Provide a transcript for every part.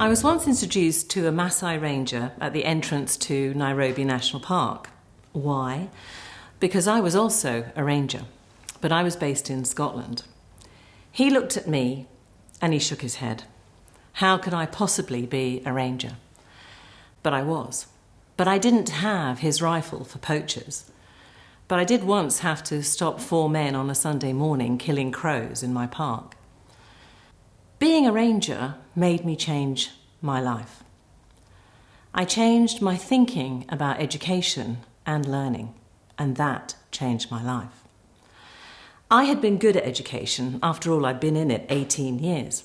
I was once introduced to a Maasai ranger at the entrance to Nairobi National Park. Why? Because I was also a ranger, but I was based in Scotland. He looked at me and he shook his head. How could I possibly be a ranger? But I was. But I didn't have his rifle for poachers. But I did once have to stop 4 men on a Sunday morning killing crows in my park. Being a ranger made me change my life. I changed my thinking about education and learning, and that changed my life. I had been good at education. After all, I'd been in it 18 years.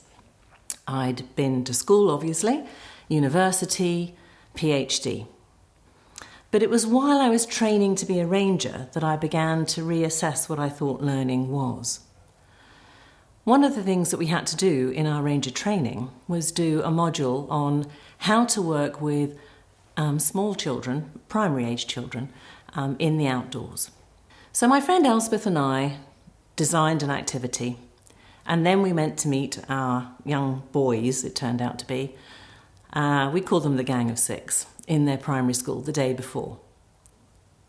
I'd been to school, obviously, university, PhD. But it was while I was training to be a ranger that I began to reassess what I thought learning was. One of the things that we had to do in our ranger training was do a module on how to work with small children, primary age children, in the outdoors. So my friend Elspeth and I designed an activity, and then we went to meet our young boys, it turned out to be. We called them the Gang of Six, in their primary school the day before.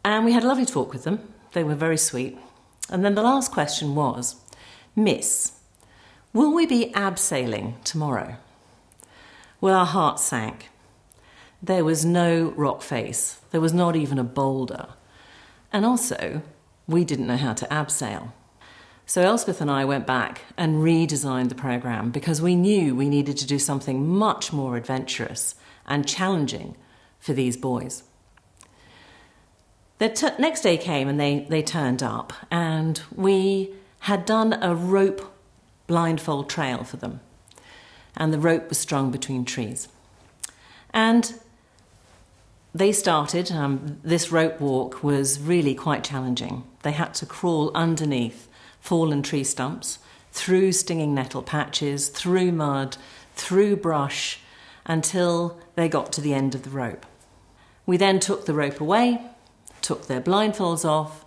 And we had a lovely talk with them. They were very sweet. And then the last question was, Miss, will we be abseiling tomorrow? Well, our hearts sank. There was no rock face. There was not even a boulder. And also, we didn't know how to abseil. So Elspeth and I went back and redesigned the programme because we knew we needed to do something much more adventurous and challenging for these boys. The next day came and they turned up, and we had done a rope blindfold trail for them, and the rope was strung between trees. And they started, this rope walk was really quite challenging. They had to crawl underneath fallen tree stumps, through stinging nettle patches, through mud, through brush, until they got to the end of the rope. We then took the rope away, took their blindfolds off,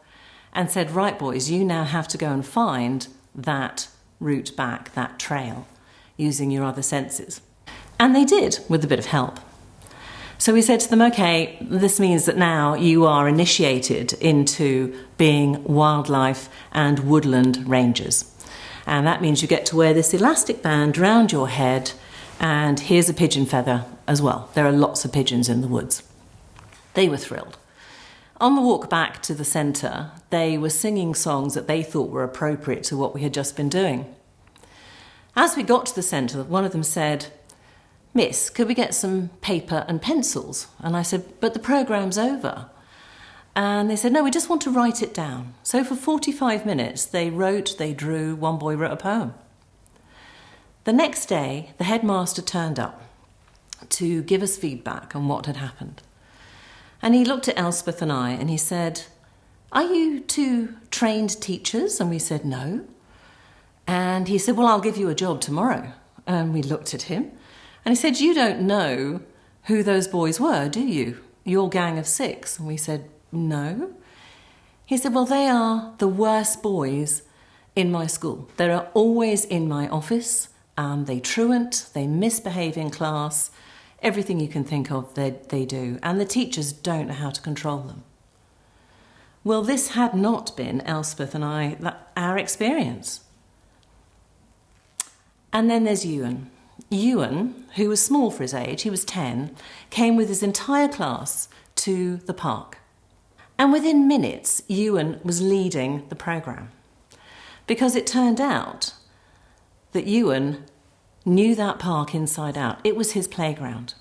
and said, right boys, you now have to go and find that route back, that trail, using your other senses. And they did, with a bit of help. So we said to them, okay, this means that now you are initiated into being wildlife and woodland rangers. And that means you get to wear this elastic band round your head, and here's a pigeon feather as well. There are lots of pigeons in the woods. They were thrilled. On the walk back to the centre, they were singing songs that they thought were appropriate to what we had just been doing. As we got to the centre, one of them said, Miss, could we get some paper and pencils? And I said, but the programme's over. And they said, no, we just want to write it down. So for 45 minutes, they wrote, they drew, one boy wrote a poem. The next day, the headmaster turned up to give us feedback on what had happened. And he looked at Elspeth and I and he said, are you two trained teachers? And we said, no. And he said, well, I'll give you a job tomorrow. And we looked at him. And he said, you don't know who those boys were, do you? Your gang of six. And we said, no. He said, well, they are the worst boys in my school. They are always in my office. They truant, they misbehave in class. Everything you can think of, they do. And the teachers don't know how to control them. Well, this had not been Elspeth and I, our experience. And then there's Euan. Euan, who was small for his age, he was 10, came with his entire class to the park. And within minutes, Euan was leading the programme. Because it turned out that Euan knew that park inside out. It was his playground.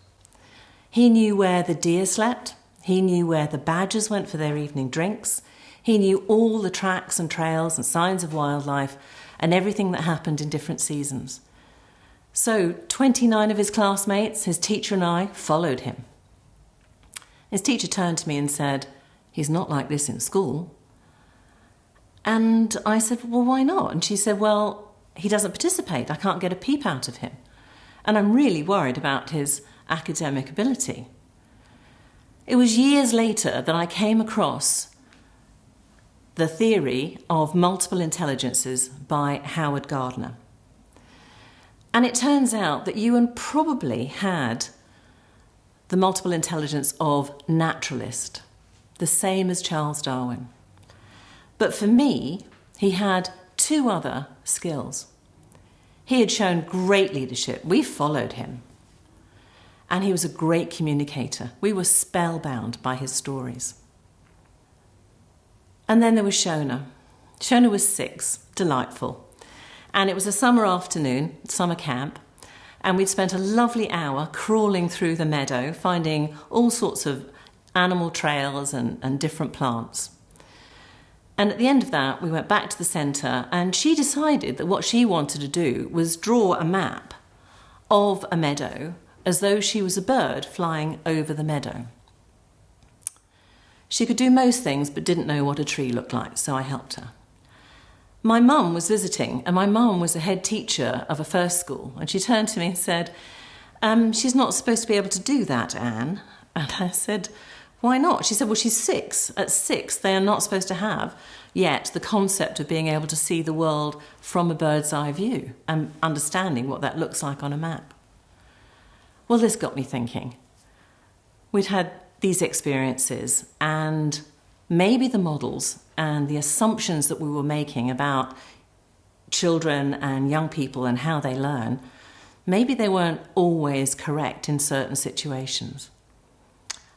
He knew where the deer slept. He knew where the badgers went for their evening drinks. He knew all the tracks and trails and signs of wildlife and everything that happened in different seasons. So 29 of his classmates, his teacher and I, followed him. His teacher turned to me and said, he's not like this in school. And I said, well, why not? And she said, well, he doesn't participate. I can't get a peep out of him. And I'm really worried about his academic ability. It was years later that I came across the theory of multiple intelligences by Howard Gardner. And it turns out that Euan probably had the multiple intelligence of naturalist, the same as Charles Darwin. But for me, he had two other skills. He had shown great leadership. We followed him. And he was a great communicator. We were spellbound by his stories. And then there was Shona. Shona was 6, delightful. And it was a summer afternoon, summer camp, and we'd spent a lovely hour crawling through the meadow, finding all sorts of animal trails and different plants. And at the end of that, we went back to the centre, and she decided that what she wanted to do was draw a map of a meadow as though she was a bird flying over the meadow. She could do most things but didn't know what a tree looked like, so I helped her. My mum was visiting, and my mum was a head teacher of a first school, and she turned to me and said, she's not supposed to be able to do that, Anne. And I said, why not? She said, well, she's 6. At 6, they are not supposed to have yet the concept of being able to see the world from a bird's eye view and understanding what that looks like on a map. Well, this got me thinking. We'd had these experiences, and maybe the models and the assumptions that we were making about children and young people and how they learn, maybe they weren't always correct in certain situations.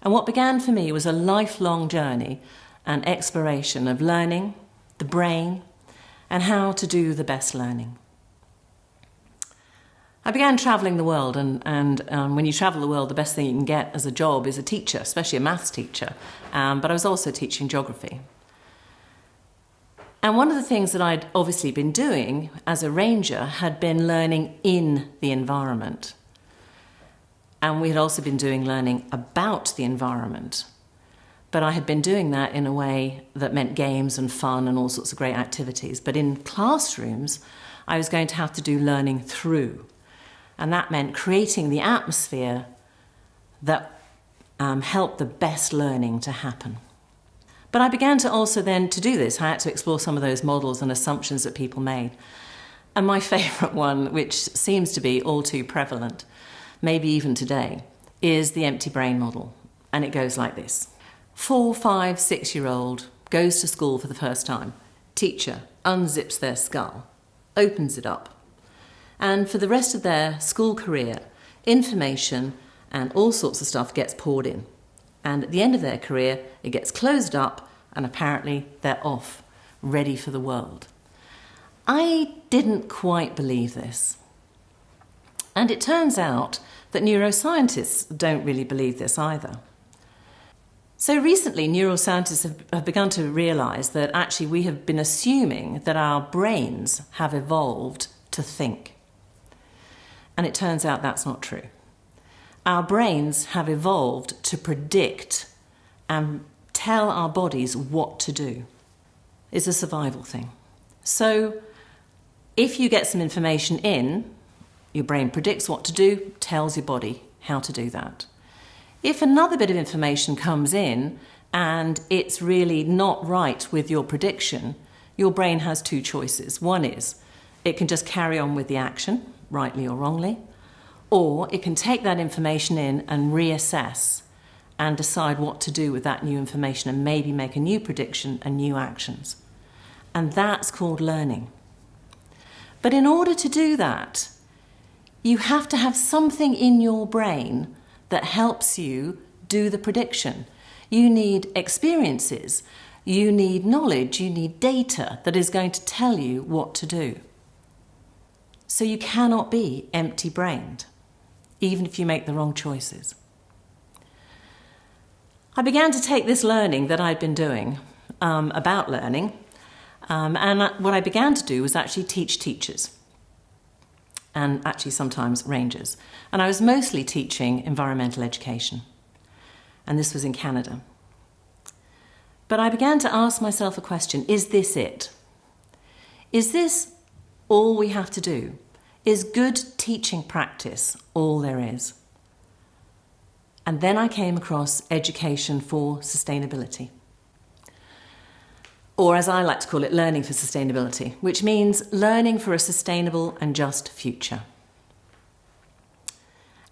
And what began for me was a lifelong journey and exploration of learning, the brain, and how to do the best learning. I began travelling the world, and when you travel the world, the best thing you can get as a job is a teacher, especially a maths teacher. But I was also teaching geography. And one of the things that I'd obviously been doing as a ranger had been learning in the environment. And we had also been doing learning about the environment. But I had been doing that in a way that meant games and fun and all sorts of great activities. But in classrooms, I was going to have to do learning through. And that meant creating the atmosphere that helped the best learning to happen. But I began to also then, to do this, I had to explore some of those models and assumptions that people made. And my favourite one, which seems to be all too prevalent, maybe even today, is the empty brain model. And it goes like this. 4, 5, 6-year-old goes to school for the first time. Teacher unzips their skull, opens it up. And for the rest of their school career, information and all sorts of stuff gets poured in. And at the end of their career, it gets closed up, and apparently they're off, ready for the world. I didn't quite believe this. And it turns out that neuroscientists don't really believe this either. So recently, neuroscientists have begun to realise that actually we have been assuming that our brains have evolved to think. And it turns out that's not true. Our brains have evolved to predict and tell our bodies what to do. It's a survival thing. So if you get some information in, your brain predicts what to do, tells your body how to do that. If another bit of information comes in and it's really not right with your prediction, your brain has two choices. One is it can just carry on with the action, rightly or wrongly, or it can take that information in and reassess and decide what to do with that new information and maybe make a new prediction and new actions. And that's called learning. But in order to do that, you have to have something in your brain that helps you do the prediction. You need experiences, you need knowledge, you need data that is going to tell you what to do. So you cannot be empty-brained, even if you make the wrong choices. I began to take this learning that I'd been doing about learning, and what I began to do was actually teach teachers, and actually sometimes rangers. And I was mostly teaching environmental education, and this was in Canada. But I began to ask myself a question, is this it? Is this all we have to do? Is good teaching practice all there is? And then I came across education for sustainability. Or as I like to call it, learning for sustainability, which means learning for a sustainable and just future.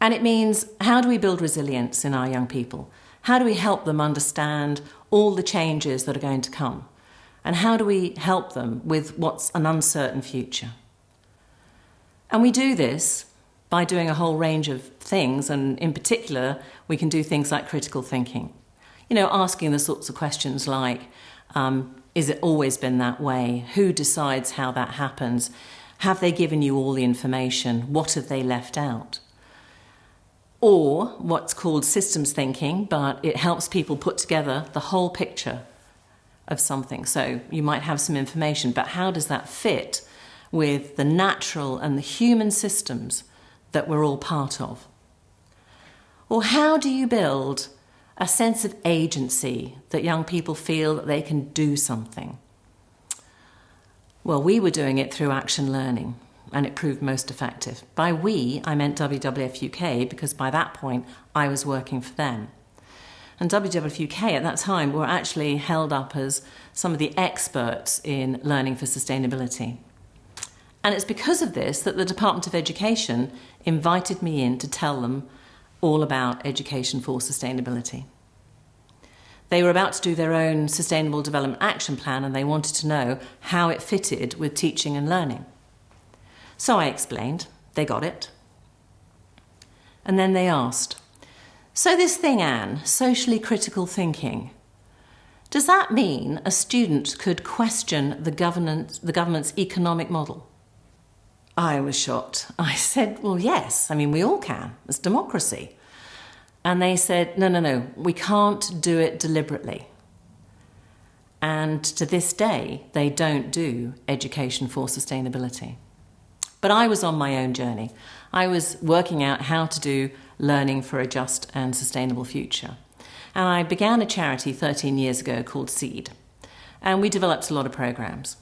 And it means, how do we build resilience in our young people? How do we help them understand all the changes that are going to come? And how do we help them with what's an uncertain future? And we do this by doing a whole range of things, and in particular, we can do things like critical thinking. You know, asking the sorts of questions like, is it always been that way? Who decides how that happens? Have they given you all the information? What have they left out? Or what's called systems thinking, but it helps people put together the whole picture of something. So you might have some information, but how does that fit with the natural and the human systems that we're all part of? Or how do you build a sense of agency that young people feel that they can do something? Well, we were doing it through action learning, and it proved most effective. By we, I meant WWF-UK, because by that point I was working for them. And WWF-UK at that time were actually held up as some of the experts in learning for sustainability. And it's because of this that the Department of Education invited me in to tell them all about education for sustainability. They were about to do their own Sustainable Development Action Plan, and they wanted to know how it fitted with teaching and learning. So I explained, they got it. And then they asked, so this thing, Anne, socially critical thinking, does that mean a student could question the government's economic model? I was shocked. I said, well, yes, I mean, we all can. It's democracy. And they said, no, we can't do it deliberately. And to this day, they don't do education for sustainability. But I was on my own journey. I was working out how to do learning for a just and sustainable future. And I began a charity 13 years ago called Seed. And we developed a lot of programs.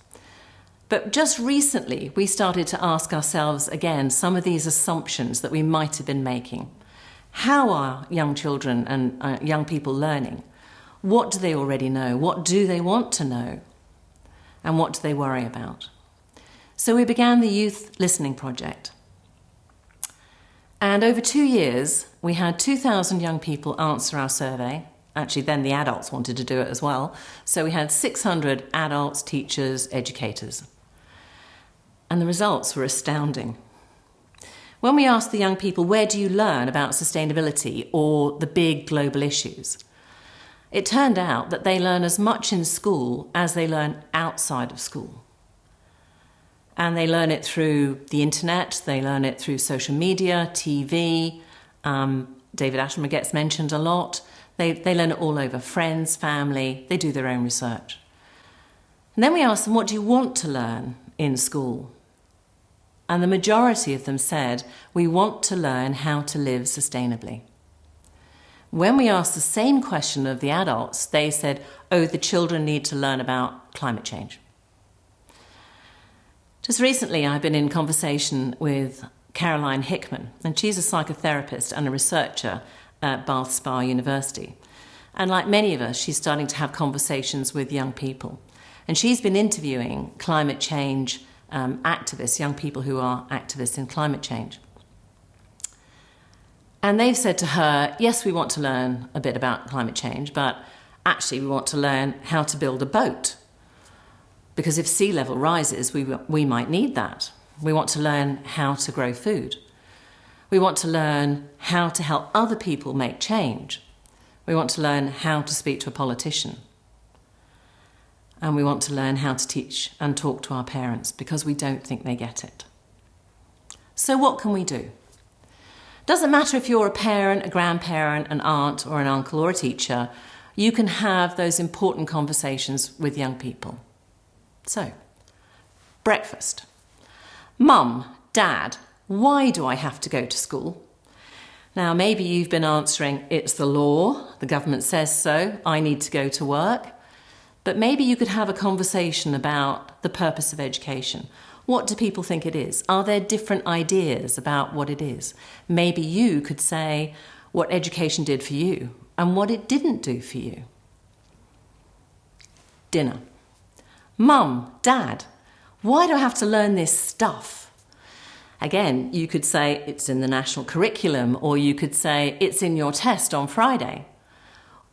But just recently, we started to ask ourselves again some of these assumptions that we might have been making. How are young children and young people learning? What do they already know? What do they want to know? And what do they worry about? So we began the Youth Listening Project. And over 2 years, we had 2,000 young people answer our survey. Actually, then the adults wanted to do it as well. So we had 600 adults, teachers, educators. And the results were astounding. When we asked the young people, where do you learn about sustainability or the big global issues? It turned out that they learn as much in school as they learn outside of school. And they learn it through the internet, they learn it through social media, TV. David Attenborough gets mentioned a lot. They learn it all over, friends, family, they do their own research. And then we asked them, what do you want to learn in school? And the majority of them said, we want to learn how to live sustainably. When we asked the same question of the adults, they said, oh, the children need to learn about climate change. Just recently, I've been in conversation with Caroline Hickman, and she's a psychotherapist and a researcher at Bath Spa University. And like many of us, she's starting to have conversations with young people. And she's been interviewing climate change activists, young people who are activists in climate change. And they've said to her, yes, we want to learn a bit about climate change, but actually we want to learn how to build a boat. Because if sea level rises, we might need that. We want to learn how to grow food. We want to learn how to help other people make change. We want to learn how to speak to a politician. And we want to learn how to teach and talk to our parents because we don't think they get it. So what can we do? Doesn't matter if you're a parent, a grandparent, an aunt or an uncle or a teacher, you can have those important conversations with young people. So, breakfast. Mum, Dad, why do I have to go to school? Now, maybe you've been answering, it's the law, the government says so, I need to go to work. But maybe you could have a conversation about the purpose of education. What do people think it is? Are there different ideas about what it is? Maybe you could say what education did for you and what it didn't do for you. Dinner. Mum, Dad, why do I have to learn this stuff? Again, you could say it's in the national curriculum, or you could say it's in your test on Friday.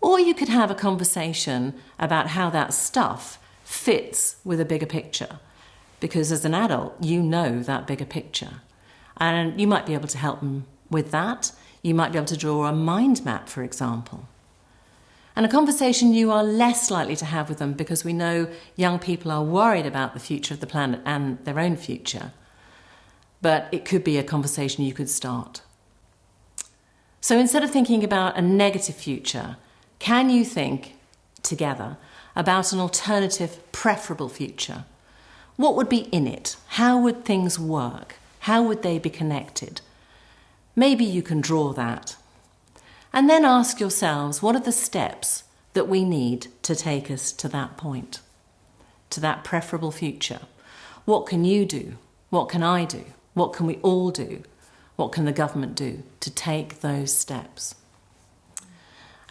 Or you could have a conversation about how that stuff fits with a bigger picture, because as an adult, you know that bigger picture. And you might be able to help them with that. You might be able to draw a mind map, for example. And a conversation you are less likely to have with them, because we know young people are worried about the future of the planet and their own future. But it could be a conversation you could start. So instead of thinking about a negative future, can you think together about an alternative, preferable future? What would be in it? How would things work? How would they be connected? Maybe you can draw that. And then ask yourselves, what are the steps that we need to take us to that point, to that preferable future? What can you do? What can I do? What can we all do? What can the government do to take those steps?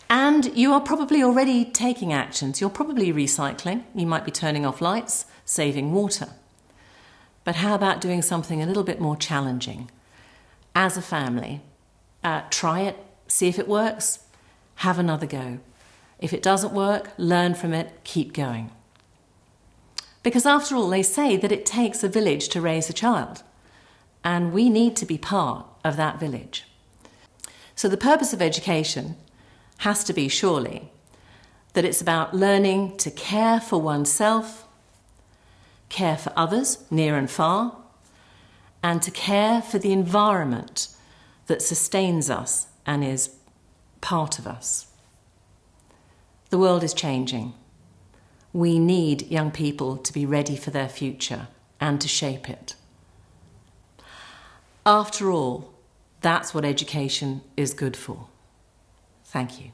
And you are probably already taking actions. You're probably recycling. You might be turning off lights, saving water. But how about doing something a little bit more challenging? As a family, try it, see if it works, have another go. If it doesn't work, learn from it, keep going. Because after all, they say that it takes a village to raise a child. And we need to be part of that village. So the purpose of education has to be, surely, that it's about learning to care for oneself, care for others, near and far, and to care for the environment that sustains us and is part of us. The world is changing. We need young people to be ready for their future and to shape it. After all, that's what education is good for. Thank you.